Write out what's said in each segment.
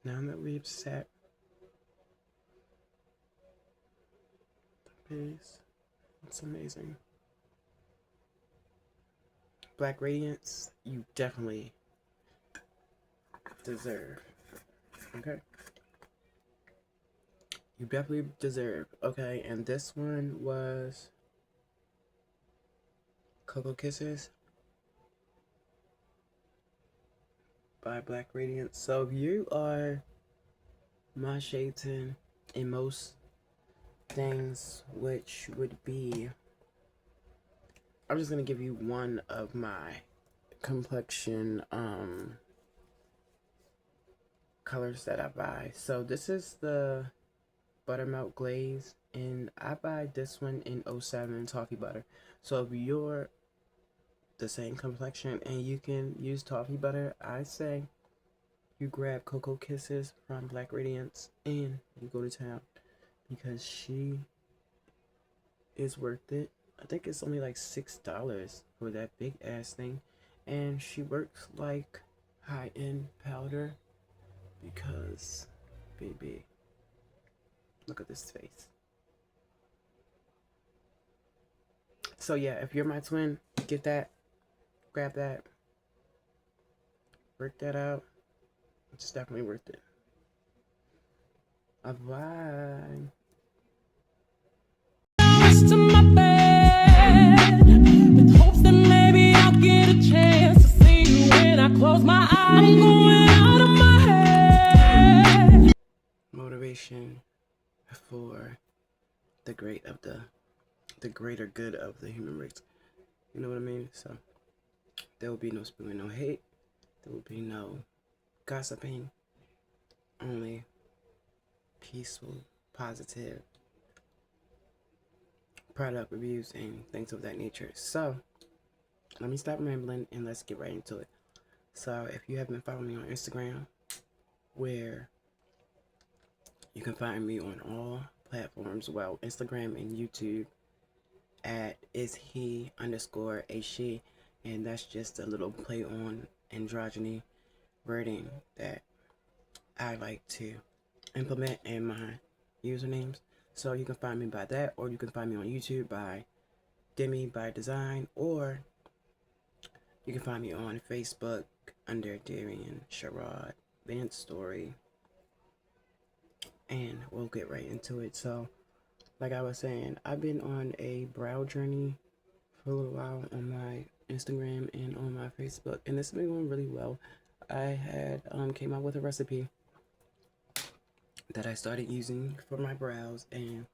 Now that we've set the base, it's amazing. Black Radiance, you definitely deserve. Okay? You definitely deserve. Okay, and this one was Cocoa Kisses by Black Radiance. So if you are my shade 10 in most things, which would be, I'm just gonna give you one of my complexion colors that I buy. So this is the buttermilk glaze, and I buy this one in '07 toffee butter. So if you're the same complexion and you can use toffee butter, I say you grab Cocoa Kisses from Black Radiance and you go to town, because she is worth it. I think it's only like $6 for that big ass thing, and she works like high end powder because, baby, look at this face. So yeah, if you're my twin, get that, grab that, work that out. It's definitely worth it. Alright. To my bed with hopes that maybe I'll get a chance to see you when I close my eyes. I'm going out of my head. Motivation for the the greater good of the human race. You know what I mean? So there will be no spilling no hate. There will be no gossiping. Only peaceful, positive product reviews and things of that nature. So let me stop rambling and let's get right into it. So if you haven't followed me on Instagram, where you can find me on all platforms, well, Instagram and YouTube, at is he underscore a she, and that's just a little play on androgyny wording that I like to implement in my usernames. So you can find me by that, or you can find me on YouTube by Demi by Design, or you can find me on Facebook under Darian Sherrod Vance Story, and we'll get right into it. So like I was saying, I've been on a brow journey for a little while on my Instagram and on my Facebook, and it's been going really well. I had came out with a recipe that I started using for my brows, and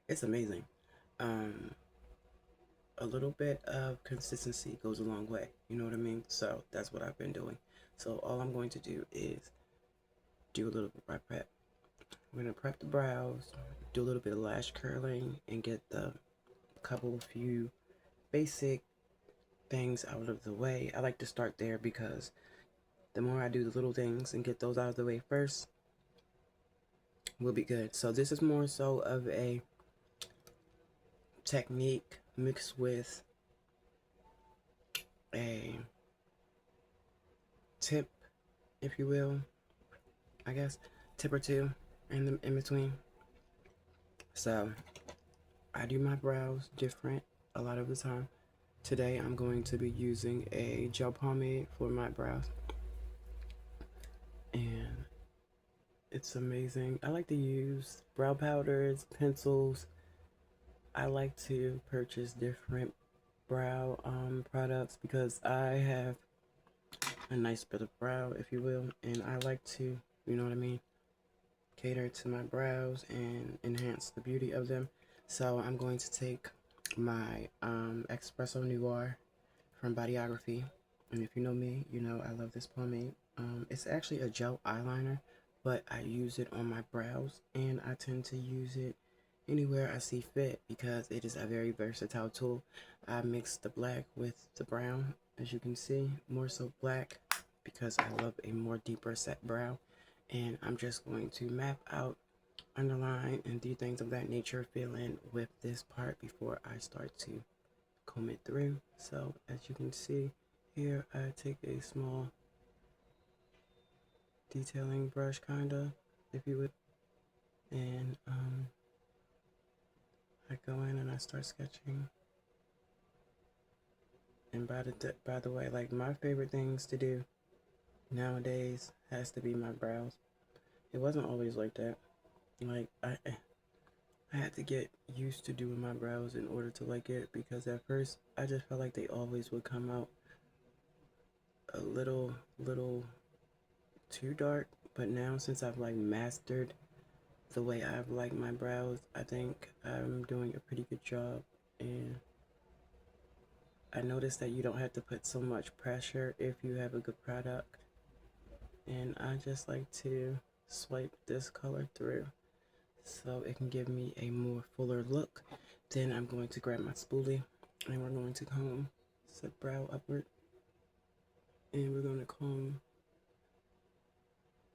it's amazing. Um, a little bit of consistency goes a long way. You know what I mean? So that's what I've been doing. So all I'm going to do is do a little bit of prep. We're gonna prep the brows, do a little bit of lash curling, and get the couple few basic things out of the way. I like to start there because the more I do the little things and get those out of the way first, we'll be good. So this is more so of a technique mixed with a tip, if you will, I guess, tip or two in between. So I do my brows different a lot of the time. Today I'm going to be using a gel pomade for my brows, and it's amazing. I like to use brow powders, pencils. I like to purchase different brow products because I have a nice bit of brow, if you will, and I like to, you know what I mean, cater to my brows and enhance the beauty of them. So I'm going to take my Espresso Noir from Bodyography, and if you know me, you know I love this pomade. It's actually a gel eyeliner, but I use it on my brows, and I tend to use it anywhere I see fit because it is a very versatile tool. I mix the black with the brown, as you can see, more so black because I love a more deeper set brow, and I'm just going to map out, underline, and do things of that nature, fill in with this part before I start to comb it through. So as you can see here, I take a small detailing brush, kinda, if you would. And I go in and I start sketching. And by the way, like my favorite things to do nowadays has to be my brows. It wasn't always like that. Like I had to get used to doing my brows in order to like it, because at first I just felt like they always would come out a little too dark. But now, since I've like mastered the way I've liked my brows, I think I'm doing a pretty good job. And I noticed that you don't have to put so much pressure if you have a good product. And I just like to swipe this color through so it can give me a more fuller look. Then I'm going to grab my spoolie and we're going to comb the brow upward, and we're going to comb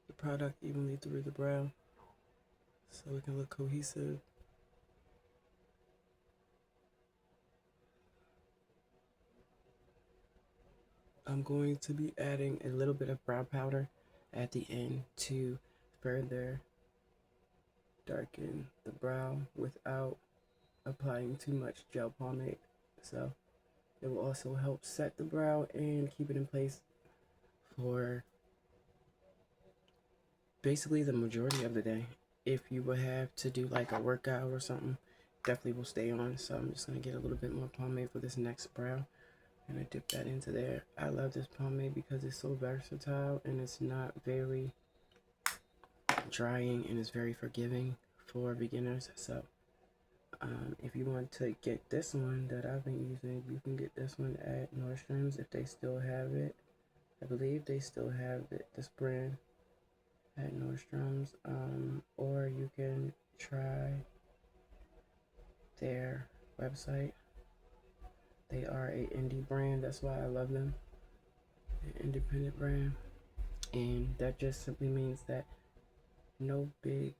the product evenly through the brow so it can look cohesive. I'm going to be adding a little bit of brow powder at the end to further darken the brow without applying too much gel pomade. So it will also help set the brow and keep it in place for basically the majority of the day. If you would have to do like a workout or something, definitely will stay on. So I'm just gonna get a little bit more pomade for this next brow, and I dip that into there. I love this pomade because it's so versatile and it's not very drying and it's very forgiving for beginners. So if you want to get this one that I've been using, you can get this one at Nordstrom's if they still have it. I believe they still have it, this brand, at Nordstrom's. Or you can try their website. They are a indie brand, that's why I love them. An independent brand. And that just simply means that no big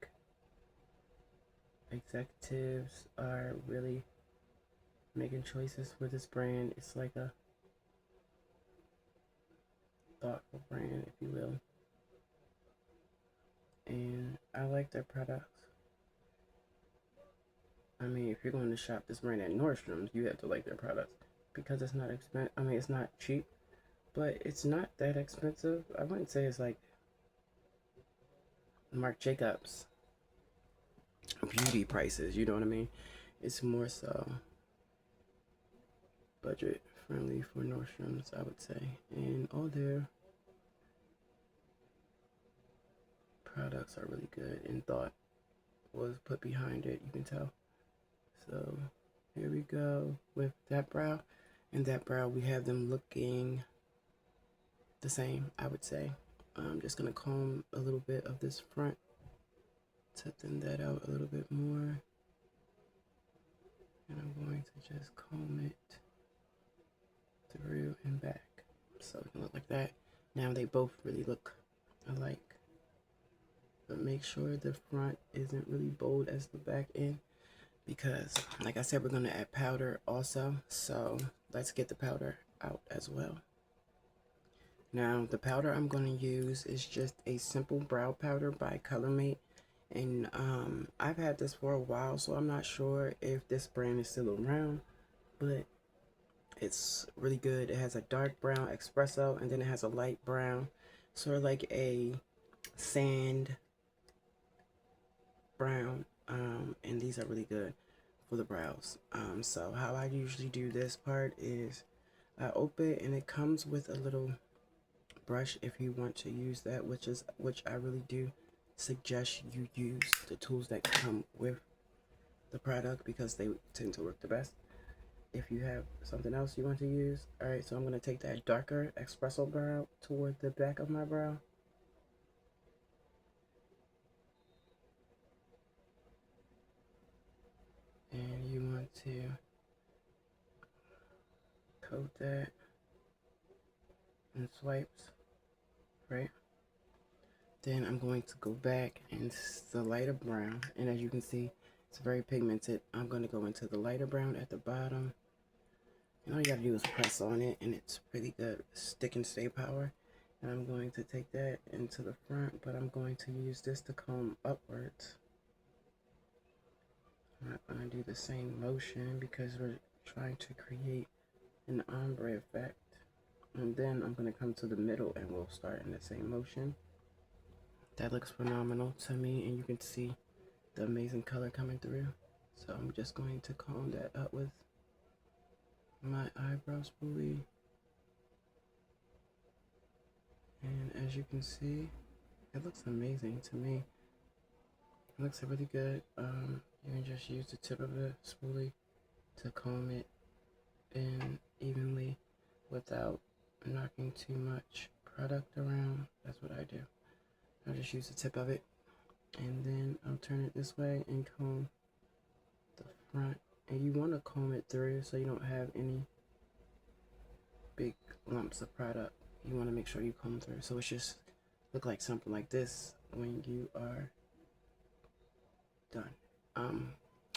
executives are really making choices for this brand. It's like a thoughtful brand, if you will. And I like their products. I mean, if you're going to shop this brand at Nordstrom's, you have to like their products because it's not expensive. I mean, it's not cheap, but it's not that expensive. I wouldn't say it's like Marc Jacobs beauty prices, you know what I mean? It's more so budget friendly for Nordstrom's, I would say. And all their products are really good, and thought was put behind it, you can tell. So here we go with that brow. And that brow, we have them looking the same, I would say. I'm just gonna comb a little bit of this front to thin that out a little bit more. And I'm going to just comb it through and back so it can look like that. Now they both really look alike, but make sure the front isn't really bold as the back end, because like I said, we're going to add powder also. So let's get the powder out as well. Now the powder I'm going to use is just a simple brow powder by ColorMate. And I've had this for a while, so I'm not sure if this brand is still around, but it's really good. It has a dark brown espresso, and then it has a light brown, sort of like a sand brown. And these are really good for the brows. So how I usually do this part is I open it, and it comes with a little brush if you want to use that, which I really do suggest you use the tools that come with the product because they tend to work the best. If you have something else you want to use, all right. So I'm going to take that darker espresso brow toward the back of my brow, and you want to coat that in swipes, right? Then I'm going to go back into the lighter brown, and as you can see, it's very pigmented. I'm going to go into the lighter brown at the bottom, and all you gotta do is press on it, and it's pretty good stick and stay power. And I'm going to take that into the front, but I'm going to use this to comb upwards. I'm not going to do the same motion because we're trying to create an ombre effect. And then I'm going to come to the middle and we'll start in the same motion. That looks phenomenal to me, and you can see the amazing color coming through. So I'm just going to comb that up with my eyebrow spoolie. And as you can see, it looks amazing to me. It looks really good. You can just use the tip of the spoolie to comb it in evenly without knocking too much product around. That's what I do. I'll just use the tip of it, and then I'll turn it this way and comb the front. And you want to comb it through so you don't have any big lumps of product. You want to make sure you comb through so it just look like something like this when you are done.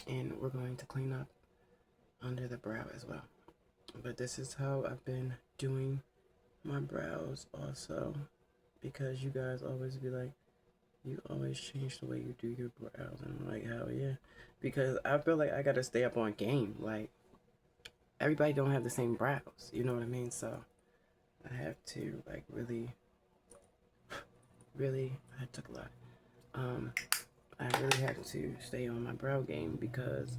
And we're going to clean up under the brow as well. But this is how I've been doing my brows also, because you guys always be like, you always change the way you do your brows, and I'm like, hell yeah, because I feel like I gotta stay up on game. Like, everybody don't have the same brows, you know what I mean? So I have to like really, I took a lot. I really have to stay on my brow game because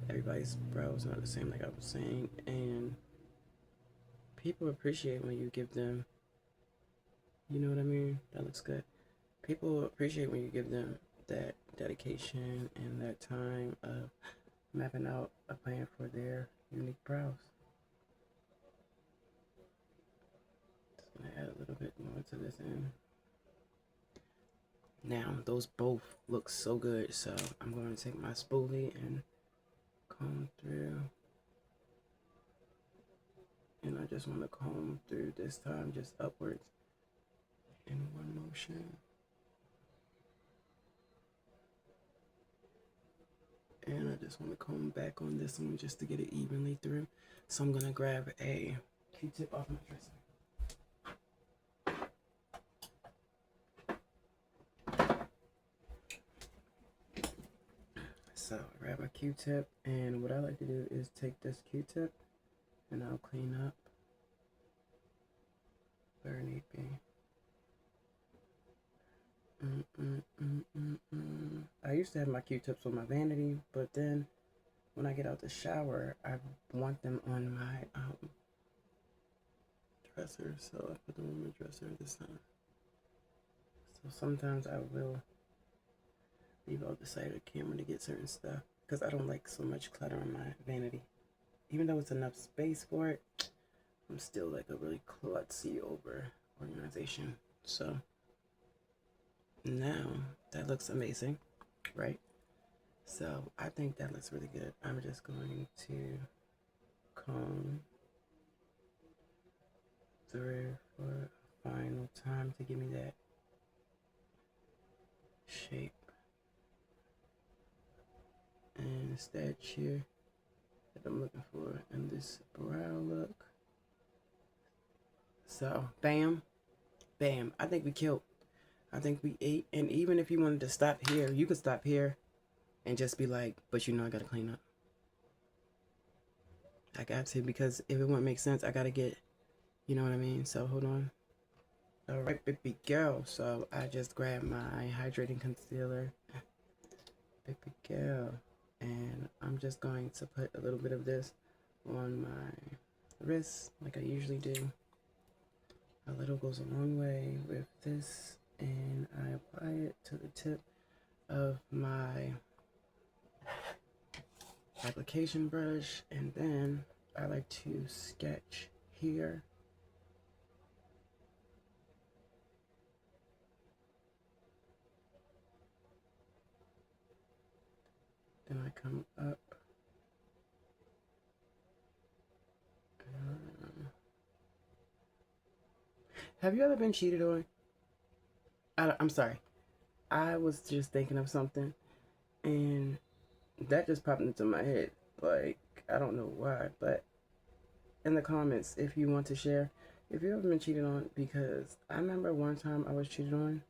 everybody's brow is not the same, like I was saying, and people appreciate when you give them, you know what I mean? That looks good. People appreciate when you give them that dedication and that time of mapping out a plan for their unique brows. Just gonna add a little bit more to this end. Now, those both look so good, so I'm going to take my spoolie and comb through. And I just want to comb through this time just upwards in one motion. And I just want to comb back on this one just to get it evenly through. So I'm going to grab a Q-tip off my dresser. So I grab my Q-tip, and what I like to do is take this Q-tip and I'll clean up where need be. I used to have my Q-tips on my vanity, but then when I get out the shower, I want them on my dresser, so I put them on my dresser this time. So sometimes I will leave out the side of the camera to get certain stuff because I don't like so much clutter on my vanity. Even though it's enough space for it, I'm still like a really klutzy over organization. So now that looks amazing, right? So I think that looks really good. I'm just going to comb through for a final time to give me that shape. And it's that here that I'm looking for in this brow look. So bam, bam. I think we killed. I think we ate. And even if you wanted to stop here, you could stop here and just be like, but you know I gotta clean up. I got to, because if it wouldn't make sense, I gotta get, you know what I mean? So hold on. All right, baby girl. So I just grabbed my hydrating concealer, baby girl, and I'm just going to put a little bit of this on my wrist like I usually do. A little goes a long way with this, and I apply it to the tip of my application brush, and then I like to sketch here. Then I come up. Have you ever been cheated on? I'm sorry. I was just thinking of something, and that just popped into my head. Like, I don't know why, but in the comments, if you want to share, If you ever been cheated on, because I remember one time I was cheated on,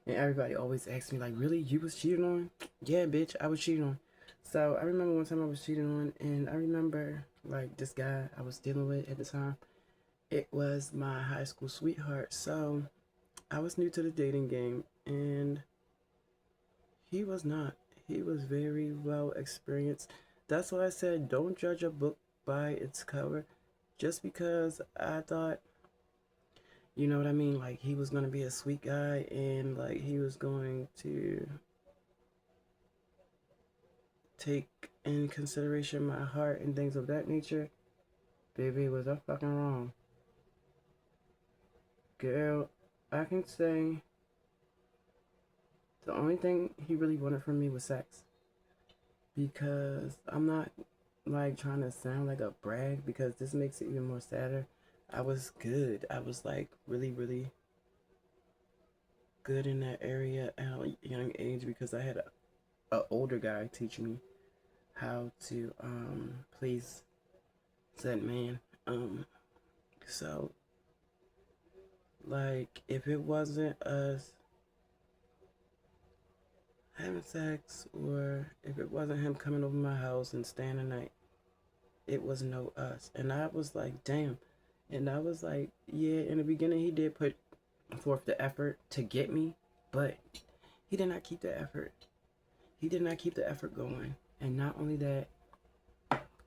and everybody always asks me like, "Really, you was cheated on?" Yeah, bitch, I was cheated on. So I remember one time I was cheated on, and I remember like this guy I was dealing with at the time. It was my high school sweetheart. So I was new to the dating game, and he was not. He was very well experienced. That's why I said don't judge a book by its cover. Just because I thought, you know what I mean, like he was gonna be a sweet guy and like he was going to take in consideration my heart and things of that nature, baby, was I fucking wrong. Girl, I can say the only thing he really wanted from me was sex. Because I'm not like trying to sound like a brag because this makes it even more sadder. I was good. I was like really, really good in that area at a young age because I had a older guy teach me how to please said man. So like if it wasn't us having sex or if it wasn't him coming over my house and staying the night, it was no us. And I was like, damn. And I was like, yeah, in the beginning he did put forth the effort to get me, but he did not keep the effort. He did not keep the effort going. And not only that,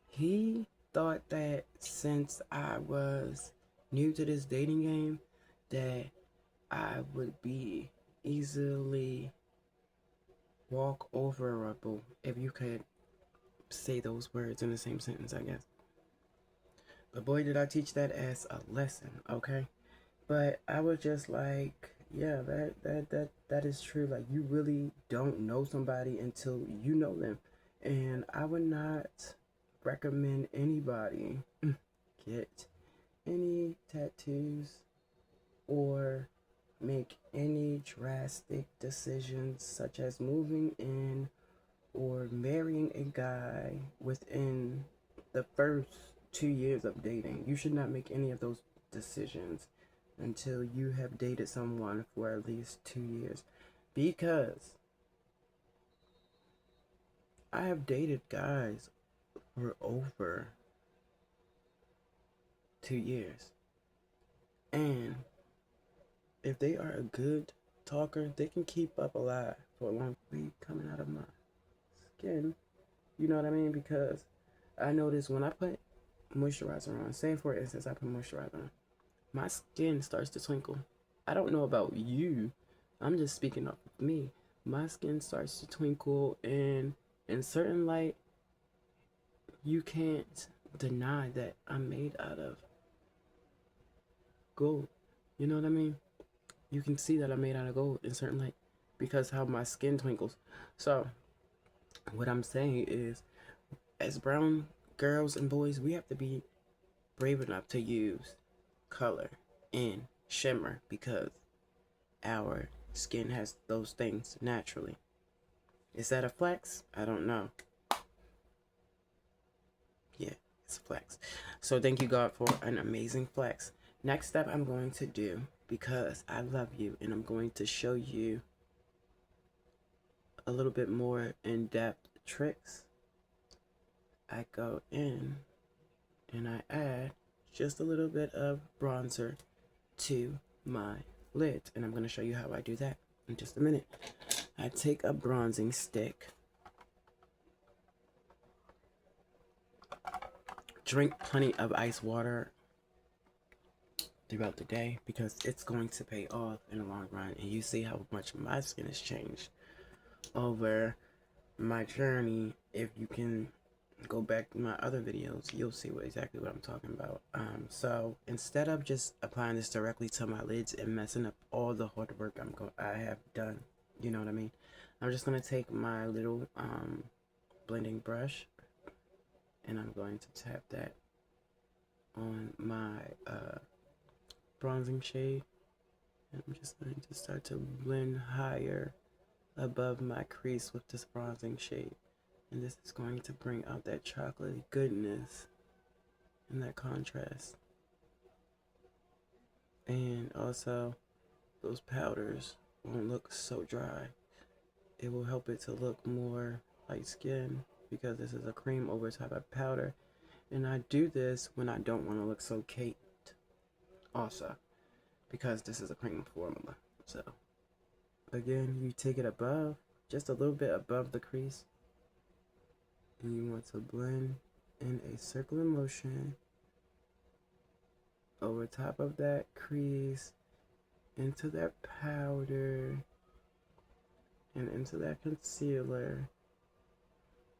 he thought that since I was new to this dating game, that I would be easily walk overable, if you could say those words in the same sentence, I guess. But boy, did I teach that as a lesson, okay? But I was just like, yeah, that is true. Like you really don't know somebody until you know them. And I would not recommend anybody get any tattoos or make any drastic decisions such as moving in or marrying a guy within the first 2 years of dating. You should not make any of those decisions until you have dated someone for at least 2 years. Because I have dated guys for over 2 years. And if they are a good talker, they can keep up a lot for a long week coming out of my skin. You know what I mean? Because I notice when I put moisturizer on, say for instance, I put moisturizer on, my skin starts to twinkle. I don't know about you. I'm just speaking up of me. My skin starts to twinkle, and in certain light, you can't deny that I'm made out of gold. You know what I mean? You can see that I'm made out of gold in certain light because how my skin twinkles. So, what I'm saying is, as brown girls and boys, we have to be brave enough to use color and shimmer because our skin has those things naturally. Is that a flex? I don't know. Yeah, it's a flex. So thank you God for an amazing flex. Next step I'm going to do, because I love you and I'm going to show you a little bit more in-depth tricks. I go in and I add just a little bit of bronzer to my lids, and I'm going to show you how I do that in just a minute. I take a bronzing stick, drink plenty of ice water throughout the day because it's going to pay off in the long run. And you see how much my skin has changed over my journey. If you can go back to my other videos, you'll see exactly what I'm talking about. So instead of just applying this directly to my lids and messing up all the hard work I have done, you know what I mean, I'm just gonna take my little blending brush and I'm going to tap that on my bronzing shade, and I'm just going to start to blend higher above my crease with this bronzing shade, and this is going to bring out that chocolatey goodness and that contrast. And also, those powders won't look so dry. It will help it to look more light skin because this is a cream over top of powder. And I do this when I don't want to look so caked also because this is a cream formula. So again, you take it above, just a little bit above the crease, and you want to blend in a circular motion over top of that crease into that powder and into that concealer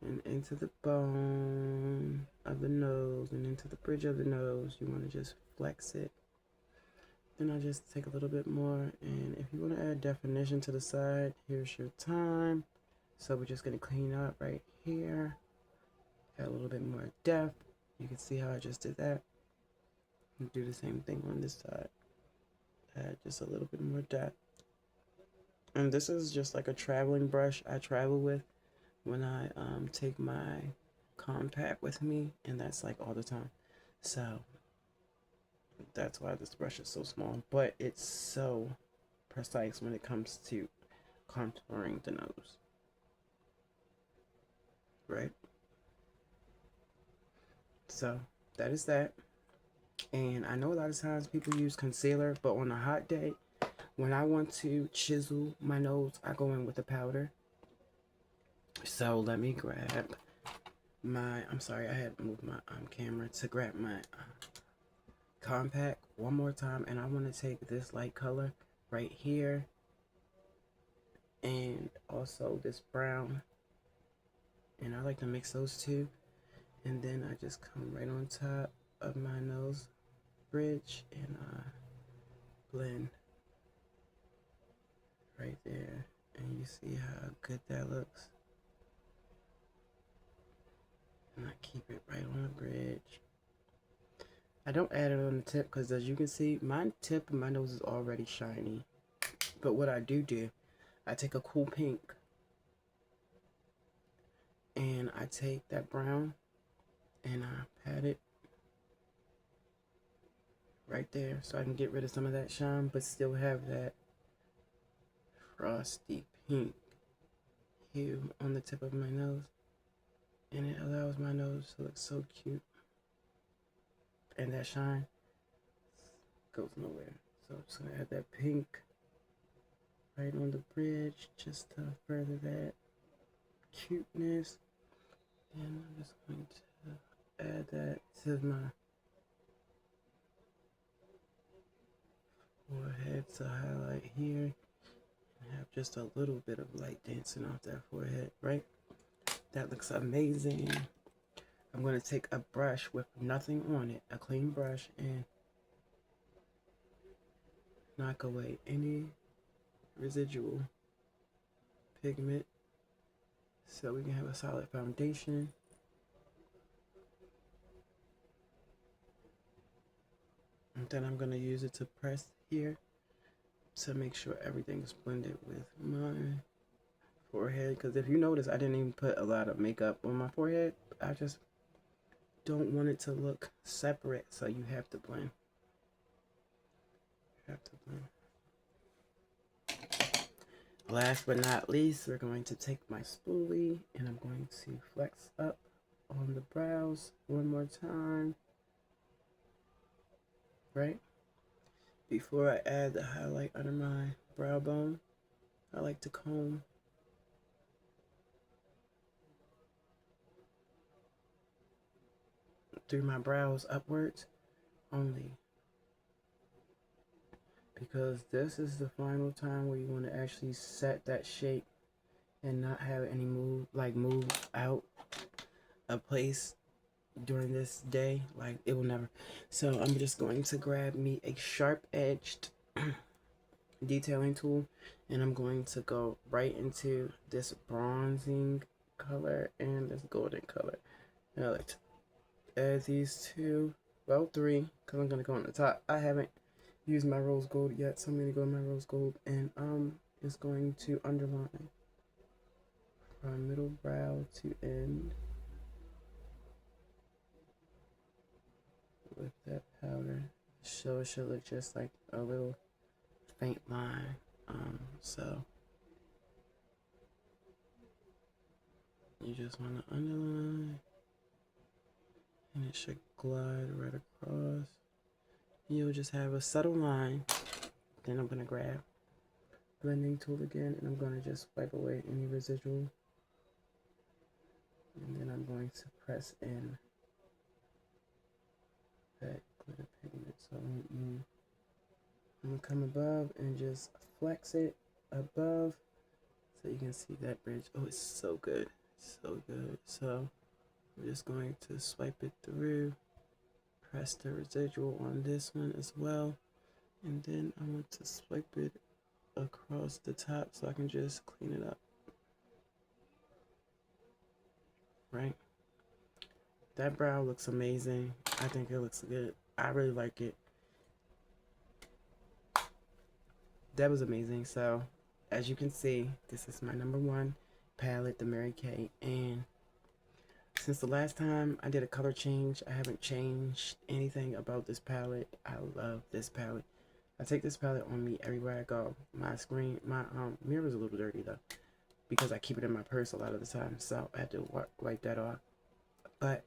and into the bone of the nose and into the bridge of the nose. You want to just flex it. Then I just take a little bit more, and if you want to add definition to the side, here's your time. So we're just going to clean up right here, add a little bit more depth. You can see how I just did that. And do the same thing on this side, add just a little bit more depth. And this is just like a traveling brush I travel with when I take my compact with me, and that's like all the time. So that's why this brush is so small, but it's so precise when it comes to contouring the nose, right? So that is that. And I know a lot of times people use concealer, but on a hot day, when I want to chisel my nose, I go in with the powder. So let me grab my, I'm sorry, I had to move my camera to grab my compact one more time. And I want to take this light color right here and also this brown. And I like to mix those two. And then I just come right on top of my nose bridge and blend right there. And you see how good that looks. And I keep it right on the bridge. I don't add it on the tip because, as you can see, my tip of my nose is already shiny. But what I do, I take a cool pink and I take that brown and I pat it right there so I can get rid of some of that shine but still have that frosty pink hue on the tip of my nose. And it allows my nose to look so cute. And that shine goes nowhere. So I'm just going to add that pink right on the bridge just to further that cuteness. And I'm just going to add that to my forehead to highlight here. And have just a little bit of light dancing off that forehead, right? That looks amazing. I'm going to take a brush with nothing on it, a clean brush, and knock away any residual pigment so we can have a solid foundation. And then I'm going to use it to press here to make sure everything's blended with my forehead. Because if you notice, I didn't even put a lot of makeup on my forehead. I just don't want it to look separate, so you have to blend. You have to blend. Last but not least, we're going to take my spoolie and I'm going to flex up on the brows one more time, right? Before I add the highlight under my brow bone, I like to comb through my brows upwards only, because this is the final time where you want to actually set that shape and not have any move out of place during this day. Like, it will never. So I'm just going to grab me a sharp edged detailing tool and I'm going to go right into this bronzing color and this golden color. And I like to add these two, well, three, because I'm going to go on the top. I haven't used my rose gold yet, so I'm going to go with my rose gold, and it's going to underline from middle brow to end with that powder. So it should look just like a little faint line. So you just want to underline, and it should glide right across. You'll just have a subtle line. Then I'm gonna grab blending tool again, and I'm gonna just wipe away any residual, and then I'm going to press in that glitter pigment. So I'm gonna come above and just flex it above, so you can see that bridge. Oh, it's so good, so good. So I'm just going to swipe it through, press the residual on this one as well, and then I want to swipe it across the top so I can just clean it up, right? That brow looks amazing. I think it looks good. I really like it. That was amazing. So as you can see, this is my number one palette, the Mary Kay, and since the last time I did a color change, I haven't changed anything about this palette. I love this palette. I take this palette on me everywhere I go. My mirror is a little dirty though, because I keep it in my purse a lot of the time, so I had to wipe that off. But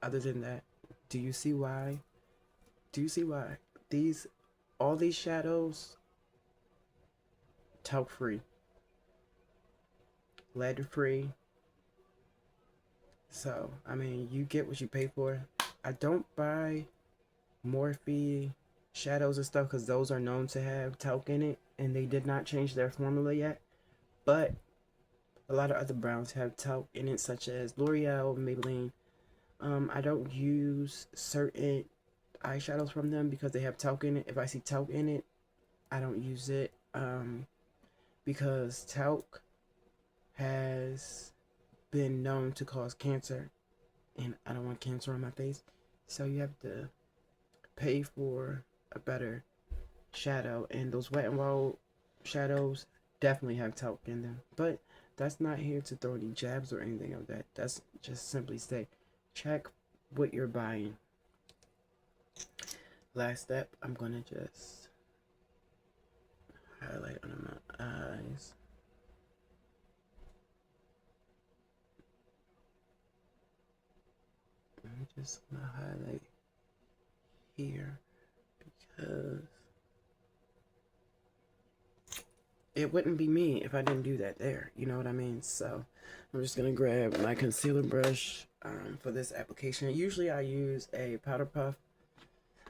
other than that, do you see why? Do you see why these all these shadows talc free, lead free? So I mean, you get what you pay for. I don't buy Morphe shadows and stuff because those are known to have talc in it, and they did not change their formula yet. But a lot of other browns have talc in it, such as L'Oreal, Maybelline. I don't use certain eyeshadows from them because they have talc in it. If I see talc in it, I don't use it, because talc has been known to cause cancer, and I don't want cancer on my face. So you have to pay for a better shadow, and those Wet n Wild shadows definitely have talc in them. But that's not here to throw any jabs or anything of that. That's just simply say, check what you're buying. Last step, I'm gonna just highlight under my eyes. I'm just gonna highlight here because it wouldn't be me if I didn't do that there. You know what I mean? So I'm just gonna grab my concealer brush for this application. Usually I use a powder puff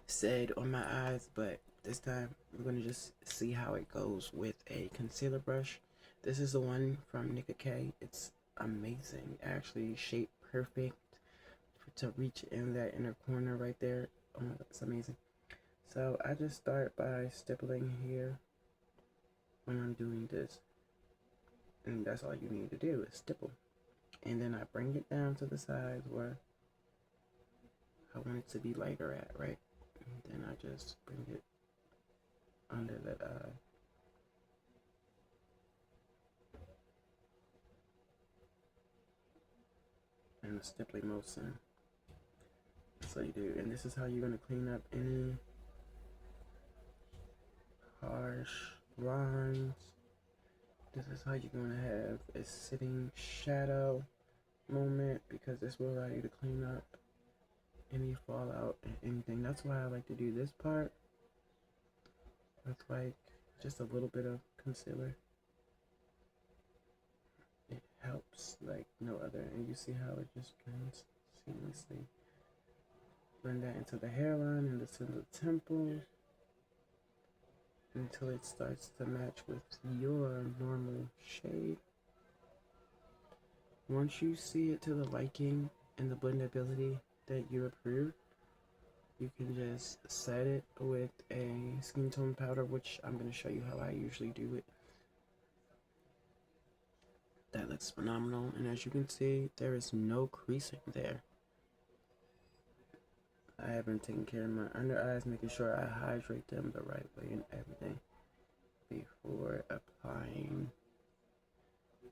set on my eyes, but this time we're gonna just see how it goes with a concealer brush. This is the one from Nicka K. It's amazing, actually shaped perfect to reach in that inner corner right there. Oh my god, it's amazing. So I just start by stippling here when I'm doing this, and that's all you need to do is stipple, and then I bring it down to the sides where I want it to be lighter at, right? And then I just bring it under that eye. And the stippling motion. So you do, and this is how you're gonna clean up any harsh lines. This is how you're gonna have a sitting shadow moment, because this will allow you to clean up any fallout and anything. That's why I like to do this part. That's like just a little bit of concealer. It helps like no other, and you see how it just blends seamlessly. Blend that into the hairline and into the temples until it starts to match with your normal shade. Once you see it to the liking and the blendability that you approve, you can just set it with a skin tone powder, which I'm going to show you how I usually do it. That looks phenomenal, and as you can see, there is no creasing there. I have been taking care of my under eyes, making sure I hydrate them the right way and everything before applying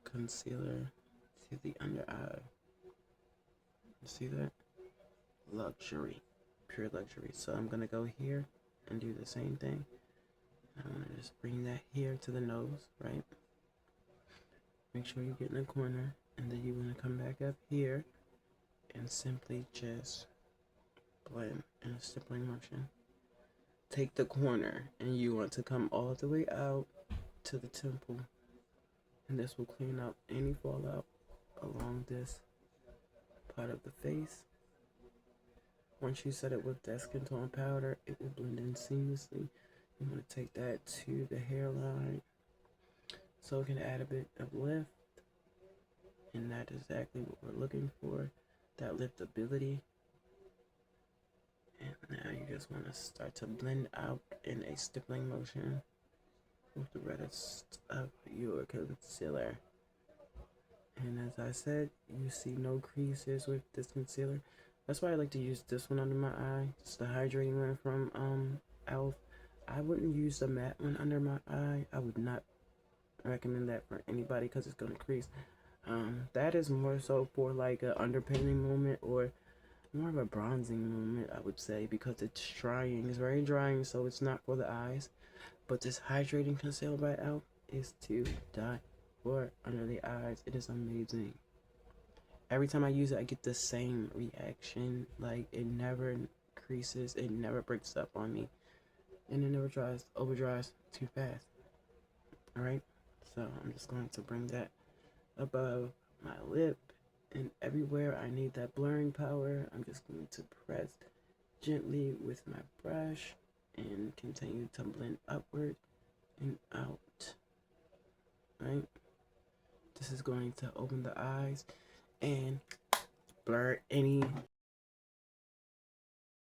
concealer to the under eye. You see that? Luxury, pure luxury. So I'm gonna go here and do the same thing. I want to just bring that here to the nose, right? Make sure you get in the corner, and then you want to come back up here and simply just blend in a stippling motion. Take the corner, and you want to come all the way out to the temple, and this will clean up any fallout along this part of the face. Once you set it with that skin tone powder, it will blend in seamlessly. You want to take that to the hairline so it can add a bit of lift, and that's exactly what we're looking for, that liftability. And now you just want to start to blend out in a stippling motion with the rest of your concealer. And as I said, you see no creases with this concealer. That's why I like to use this one under my eye. It's the hydrating one from Elf. I wouldn't use the matte one under my eye. I would not recommend that for anybody because it's gonna crease. That is more so for like a underpainting moment or more of a bronzing moment, I would say, because it's drying. It's very drying, so it's not for the eyes. But this hydrating concealer by Elf is to die for under the eyes. It is amazing. Every time I use it, I get the same reaction. Like, it never creases, it never breaks up on me, and it never over dries too fast. Alright, so I'm just going to bring that above my lip, and everywhere I need that blurring power, I'm just going to press gently with my brush and continue to blend upward and out. Right? This is going to open the eyes and blur any